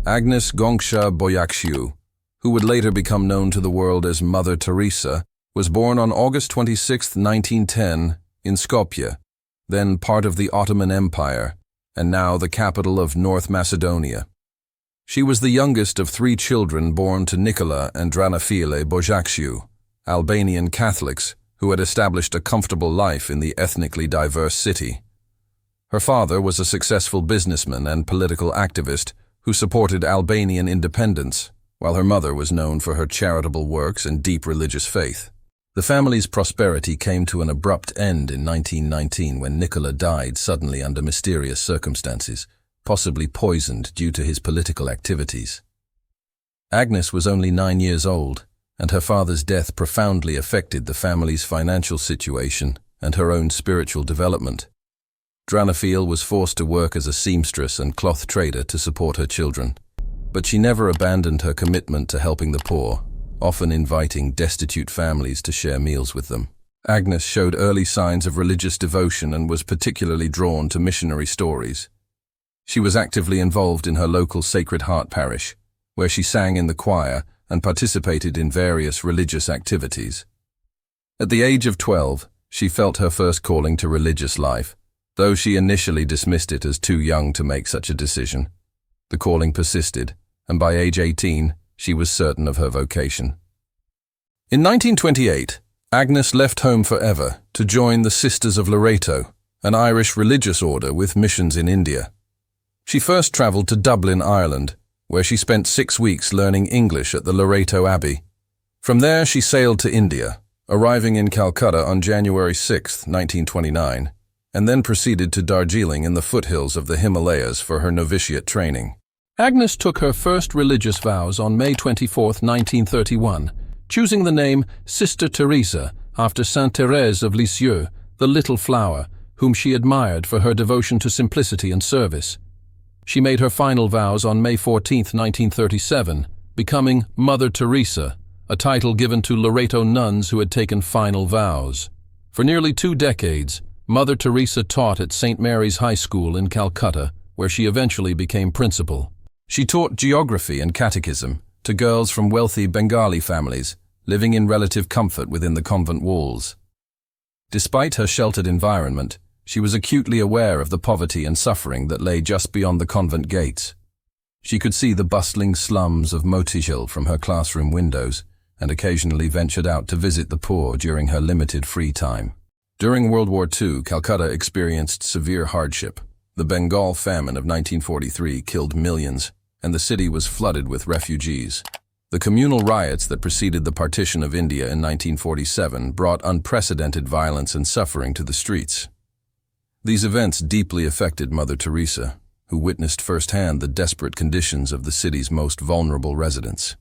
Agnes Gongsha Boyakshiu, who would later become known to the world as Mother Teresa, was born on August 26, 1910, in Skopje, then part of the Ottoman Empire, and now the capital of North Macedonia. She was the youngest of 3 children born to Nicola and Dranafile Bojakshiu, Albanian Catholics who had established a comfortable life in the ethnically diverse city. Her father was a successful businessman and political activist who supported Albanian independence, while her mother was known for her charitable works and deep religious faith. The family's prosperity came to an abrupt end in 1919 when Nicola died suddenly under mysterious circumstances, possibly poisoned due to his political activities. Agnes was only 9 years old, and her father's death profoundly affected the family's financial situation and her own spiritual development. Dranafil was forced to work as a seamstress and cloth trader to support her children, but she never abandoned her commitment to helping the poor, often inviting destitute families to share meals with them. Agnes showed early signs of religious devotion and was particularly drawn to missionary stories. She was actively involved in her local Sacred Heart parish, where she sang in the choir and participated in various religious activities. At the age of 12, she felt her first calling to religious life, though she initially dismissed it as too young to make such a decision. The calling persisted, and by age 18, she was certain of her vocation. In 1928, Agnes left home forever to join the Sisters of Loreto, an Irish religious order with missions in India. She first travelled to Dublin, Ireland, where she spent 6 weeks learning English at the Loreto Abbey. From there she sailed to India, arriving in Calcutta on January 6, 1929, and then proceeded to Darjeeling in the foothills of the Himalayas for her novitiate training. Agnes took her first religious vows on May 24, 1931, choosing the name Sister Teresa after Sainte Thérèse of Lisieux, the Little Flower, whom she admired for her devotion to simplicity and service. She made her final vows on May 14, 1937, becoming Mother Teresa, a title given to Loreto nuns who had taken final vows. For nearly 2 decades, Mother Teresa taught at St. Mary's High School in Calcutta, where she eventually became principal. She taught geography and catechism to girls from wealthy Bengali families, living in relative comfort within the convent walls. Despite her sheltered environment, she was acutely aware of the poverty and suffering that lay just beyond the convent gates. She could see the bustling slums of Motijil from her classroom windows, and occasionally ventured out to visit the poor during her limited free time. During World War II, Calcutta experienced severe hardship. The Bengal famine of 1943 killed millions, and the city was flooded with refugees. The communal riots that preceded the partition of India in 1947 brought unprecedented violence and suffering to the streets. These events deeply affected Mother Teresa, who witnessed firsthand the desperate conditions of the city's most vulnerable residents.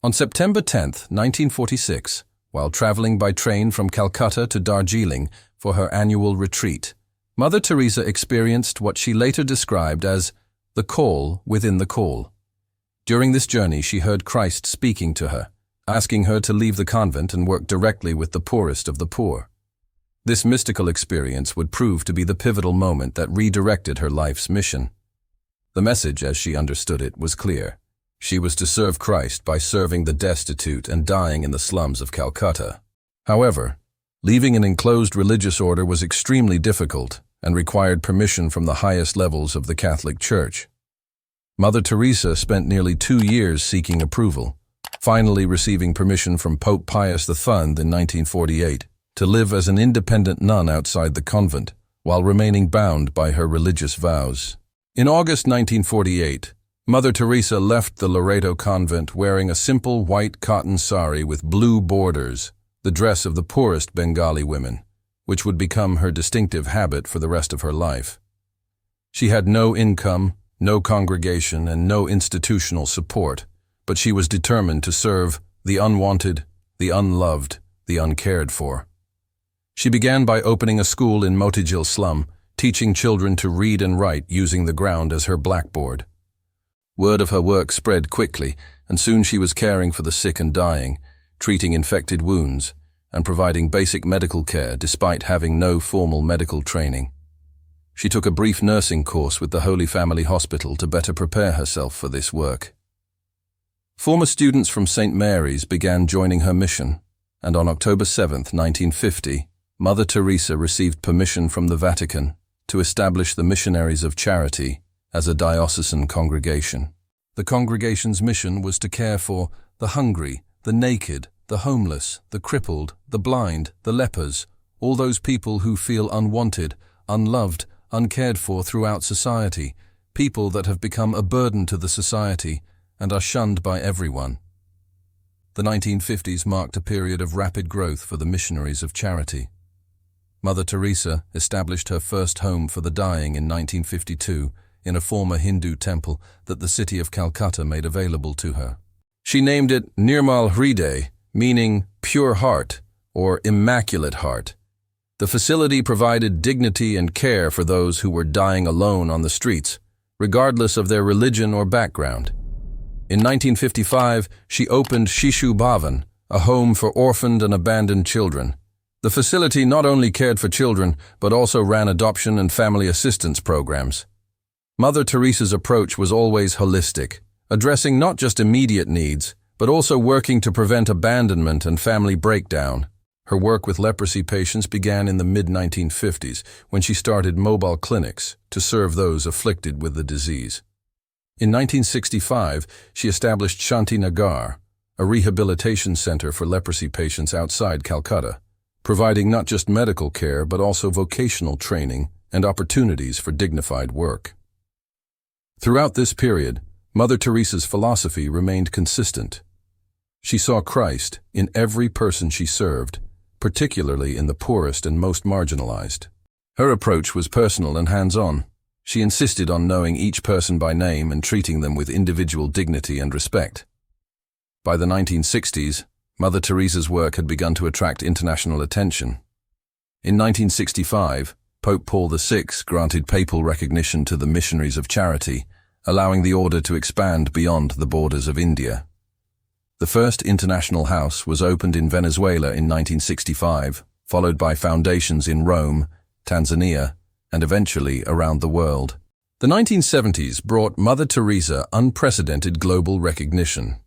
On September 10, 1946, while traveling by train from Calcutta to Darjeeling for her annual retreat, Mother Teresa experienced what she later described as the call within the call. During this journey, she heard Christ speaking to her, asking her to leave the convent and work directly with the poorest of the poor. This mystical experience would prove to be the pivotal moment that redirected her life's mission. The message, as she understood it, was clear. She was to serve Christ by serving the destitute and dying in the slums of Calcutta. However, leaving an enclosed religious order was extremely difficult and required permission from the highest levels of the Catholic Church. Mother Teresa spent nearly 2 years seeking approval, finally receiving permission from Pope Pius X in 1948 to live as an independent nun outside the convent, while remaining bound by her religious vows. In August 1948, Mother Teresa left the Loreto convent wearing a simple white cotton sari with blue borders, the dress of the poorest Bengali women, which would become her distinctive habit for the rest of her life. She had no income, no congregation, and no institutional support, but she was determined to serve the unwanted, the unloved, the uncared for. She began by opening a school in Motijil slum, teaching children to read and write using the ground as her blackboard. Word of her work spread quickly, and soon she was caring for the sick and dying, treating infected wounds, and providing basic medical care despite having no formal medical training. She took a brief nursing course with the Holy Family Hospital to better prepare herself for this work. Former students from St. Mary's began joining her mission, and on October 7, 1950, Mother Teresa received permission from the Vatican to establish the Missionaries of Charity as a diocesan congregation. The congregation's mission was to care for the hungry, the naked, the homeless, the crippled, the blind, the lepers, all those people who feel unwanted, unloved, uncared for throughout society, people that have become a burden to the society and are shunned by everyone. The 1950s marked a period of rapid growth for the Missionaries of Charity. Mother Teresa established her first home for the dying in 1952 in a former Hindu temple that the city of Calcutta made available to her. She named it Nirmal Hriday, meaning pure heart or immaculate heart. The facility provided dignity and care for those who were dying alone on the streets, regardless of their religion or background. In 1955, she opened Shishu Bhavan, a home for orphaned and abandoned children. The facility not only cared for children, but also ran adoption and family assistance programs. Mother Teresa's approach was always holistic, addressing not just immediate needs, but also working to prevent abandonment and family breakdown. Her work with leprosy patients began in the mid-1950s, when she started mobile clinics to serve those afflicted with the disease. In 1965, she established Shanti Nagar, a rehabilitation center for leprosy patients outside Calcutta, providing not just medical care but also vocational training and opportunities for dignified work. Throughout this period, Mother Teresa's philosophy remained consistent. She saw Christ in every person she served, particularly in the poorest and most marginalized. Her approach was personal and hands-on. She insisted on knowing each person by name and treating them with individual dignity and respect. By the 1960s, Mother Teresa's work had begun to attract international attention. In 1965, Pope Paul VI granted papal recognition to the Missionaries of Charity, allowing the order to expand beyond the borders of India. The first international house was opened in Venezuela in 1965, followed by foundations in Rome, Tanzania, and eventually around the world. The 1970s brought Mother Teresa unprecedented global recognition.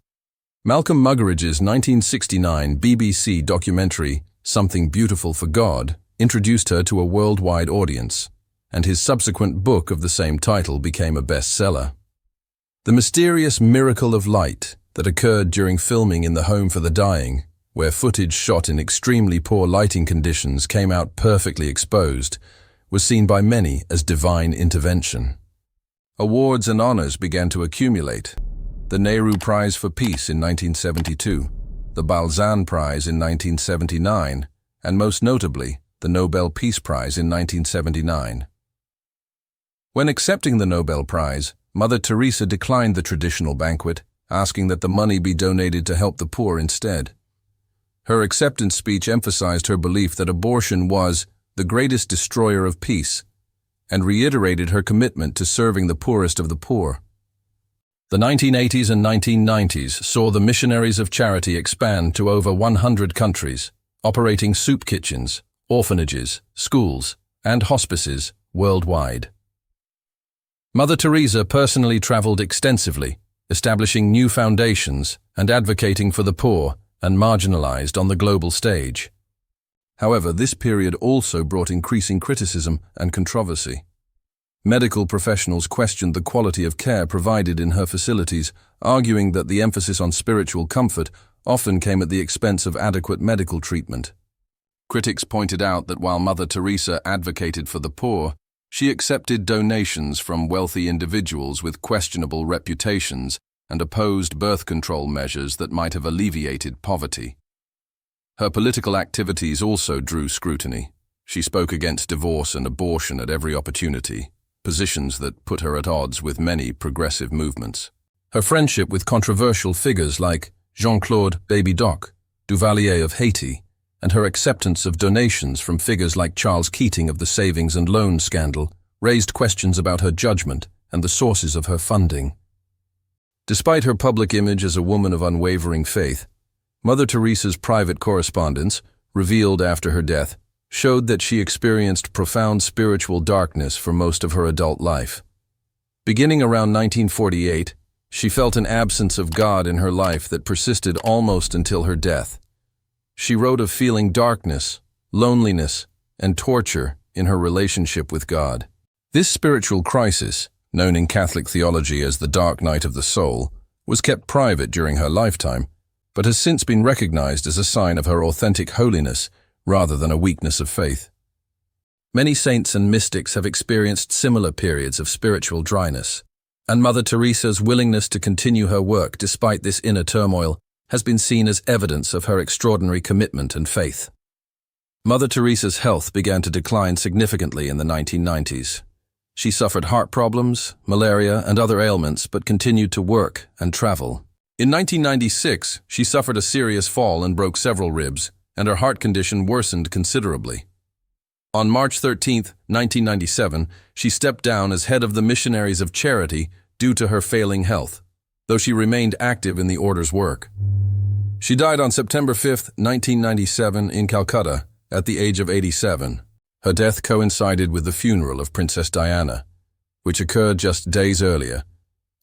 Malcolm Muggeridge's 1969 BBC documentary, Something Beautiful for God, introduced her to a worldwide audience, and his subsequent book of the same title became a bestseller. The mysterious miracle of light that occurred during filming in the Home for the Dying, where footage shot in extremely poor lighting conditions came out perfectly exposed, was seen by many as divine intervention. Awards and honors began to accumulate. The Nehru Prize for Peace in 1972, the Balzan Prize in 1979, and most notably, the Nobel Peace Prize in 1979. When accepting the Nobel Prize, Mother Teresa declined the traditional banquet, asking that the money be donated to help the poor instead. Her acceptance speech emphasized her belief that abortion was the greatest destroyer of peace, and reiterated her commitment to serving the poorest of the poor. The 1980s and 1990s saw the Missionaries of Charity expand to over 100 countries, operating soup kitchens, orphanages, schools, and hospices worldwide. Mother Teresa personally traveled extensively, establishing new foundations and advocating for the poor and marginalized on the global stage. However, this period also brought increasing criticism and controversy. Medical professionals questioned the quality of care provided in her facilities, arguing that the emphasis on spiritual comfort often came at the expense of adequate medical treatment. Critics pointed out that while Mother Teresa advocated for the poor, she accepted donations from wealthy individuals with questionable reputations and opposed birth control measures that might have alleviated poverty. Her political activities also drew scrutiny. She spoke against divorce and abortion at every opportunity, positions that put her at odds with many progressive movements. Her friendship with controversial figures like Jean-Claude Baby Doc Duvalier of Haiti, and her acceptance of donations from figures like Charles Keating of the savings and loan scandal raised questions about her judgment and the sources of her funding. Despite her public image as a woman of unwavering faith, Mother Teresa's private correspondence, revealed after her death, showed that she experienced profound spiritual darkness for most of her adult life. Beginning around 1948, she felt an absence of God in her life that persisted almost until her death. She wrote of feeling darkness, loneliness, and torture in her relationship with God. This spiritual crisis, known in Catholic theology as the dark night of the soul, was kept private during her lifetime, but has since been recognized as a sign of her authentic holiness rather than a weakness of faith. Many saints and mystics have experienced similar periods of spiritual dryness, and Mother Teresa's willingness to continue her work despite this inner turmoil has been seen as evidence of her extraordinary commitment and faith. Mother Teresa's health began to decline significantly in the 1990s. She suffered heart problems, malaria, and other ailments, but continued to work and travel. In 1996, she suffered a serious fall and broke several ribs, and her heart condition worsened considerably. On March 13, 1997, she stepped down as head of the Missionaries of Charity due to her failing health, though she remained active in the order's work. She died on September 5, 1997, in Calcutta, at the age of 87. Her death coincided with the funeral of Princess Diana, which occurred just days earlier,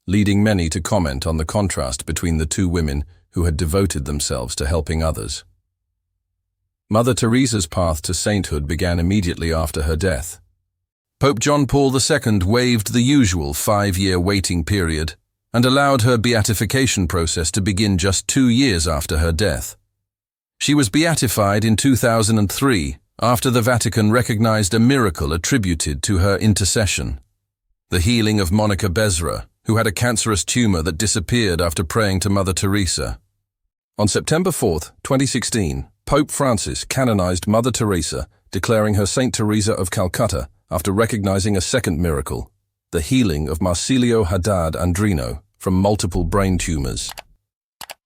leading many to comment on the contrast between the two women who had devoted themselves to helping others. Mother Teresa's path to sainthood began immediately after her death. Pope John Paul II waived the usual 5-year waiting period and allowed her beatification process to begin just 2 years after her death. She was beatified in 2003 after the Vatican recognized a miracle attributed to her intercession: the healing of Monica Bezra, who had a cancerous tumor that disappeared after praying to Mother Teresa. On September 4, 2016, Pope Francis canonized Mother Teresa, declaring her Saint Teresa of Calcutta after recognizing a second miracle, the healing of Marsilio Haddad Andrino from multiple brain tumors.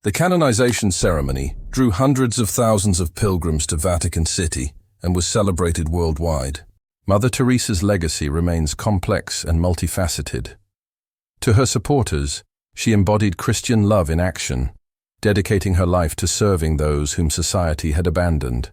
The canonization ceremony drew hundreds of thousands of pilgrims to Vatican City and was celebrated worldwide. Mother Teresa's legacy remains complex and multifaceted. To her supporters, she embodied Christian love in action, dedicating her life to serving those whom society had abandoned.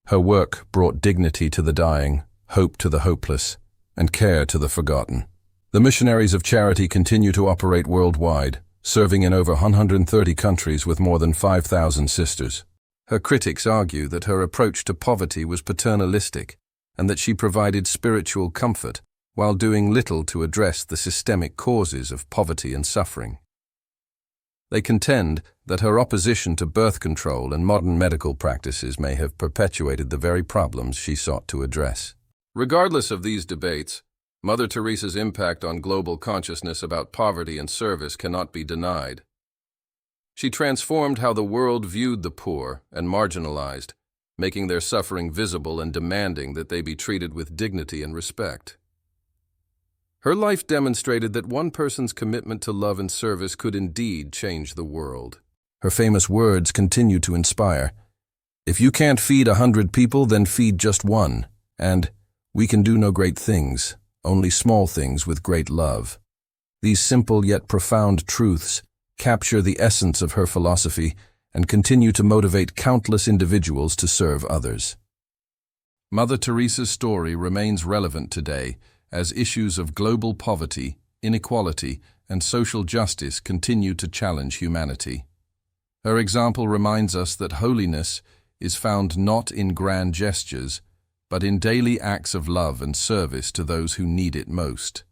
Her work brought dignity to the dying, hope to the hopeless, and care to the forgotten. The Missionaries of Charity continue to operate worldwide, serving in over 130 countries with more than 5,000 sisters. Her critics argue that her approach to poverty was paternalistic and that she provided spiritual comfort while doing little to address the systemic causes of poverty and suffering. They contend that her opposition to birth control and modern medical practices may have perpetuated the very problems she sought to address. Regardless of these debates, Mother Teresa's impact on global consciousness about poverty and service cannot be denied. She transformed how the world viewed the poor and marginalized, making their suffering visible and demanding that they be treated with dignity and respect. Her life demonstrated that one person's commitment to love and service could indeed change the world. Her famous words continue to inspire. "If you can't feed 100 people, then feed just one," and "We can do no great things, only small things with great love." These simple yet profound truths capture the essence of her philosophy and continue to motivate countless individuals to serve others. Mother Teresa's story remains relevant today as issues of global poverty, inequality, and social justice continue to challenge humanity. Her example reminds us that holiness is found not in grand gestures, but in daily acts of love and service to those who need it most.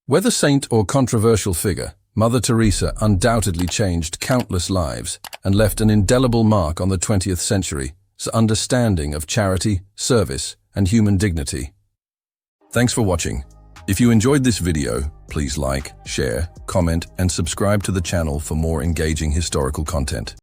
Whether saint or controversial figure, Mother Teresa undoubtedly changed countless lives and left an indelible mark on the 20th century's understanding of charity, service, and human dignity. Thanks for watching. If you enjoyed this video, please like, share, comment, and subscribe to the channel for more engaging historical content.